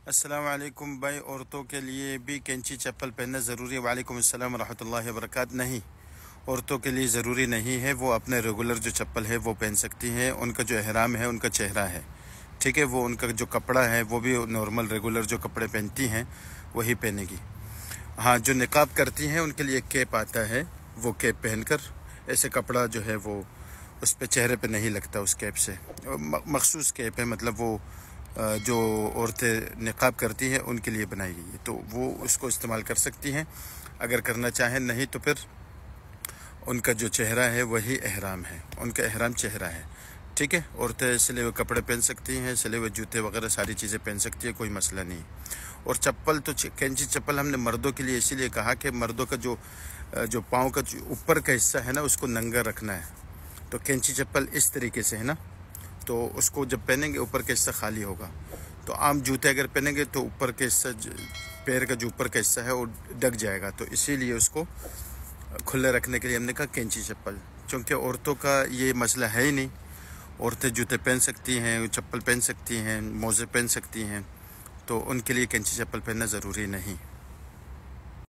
अस्सलाम वालेकुम भाई, औरतों के लिए भी कैंची चप्पल पहनना ज़रूरी है। वालेकुम अस्सलाम रहमतुल्लाहि व बरकात। नहीं, औरतों के लिए ज़रूरी नहीं है। वो अपने रेगुलर जो चप्पल है वो पहन सकती हैं। उनका जो एहराम है उनका चेहरा है, ठीक है। वो उनका जो कपड़ा है वो भी नॉर्मल रेगुलर जो कपड़े पहनती हैं वही पहनेगी। हाँ, जो निकाब करती हैं उनके लिए कैप आता है, वो कैप पहनकर ऐसे कपड़ा जो है वो उस पे चेहरे पे नहीं लगता। उस कैप से मखसूस कैप है, मतलब वो जो औरतें निकाब करती हैं उनके लिए बनाई गई है, तो वो उसको इस्तेमाल कर सकती हैं अगर करना चाहें। नहीं तो फिर उनका जो चेहरा है वही एहराम है, उनका एहराम चेहरा है, ठीक है। औरतें सिले हुए कपड़े पहन सकती हैं, सिले हुए जूते वगैरह सारी चीज़ें पहन सकती है, कोई मसला नहीं। और चप्पल तो कैंची चप्पल हमने मर्दों के लिए इसीलिए कहा कि मर्दों का जो पाँव का जो ऊपर का हिस्सा है ना उसको नंगा रखना है। तो कैंची चप्पल इस तरीके से है ना, तो उसको जब पहनेंगे ऊपर का हिस्सा खाली होगा। तो आम जूते अगर पहनेंगे तो ऊपर का हिस्सा, पैर का जो ऊपर का हिस्सा है वो ढक जाएगा। तो इसीलिए उसको खुले रखने के लिए हमने कहा कैंची चप्पल। क्योंकि औरतों का ये मसला है ही नहीं, औरतें जूते पहन सकती हैं, चप्पल पहन सकती हैं, मोज़े पहन सकती हैं, तो उनके लिए कैंची चप्पल पहनना ज़रूरी नहीं।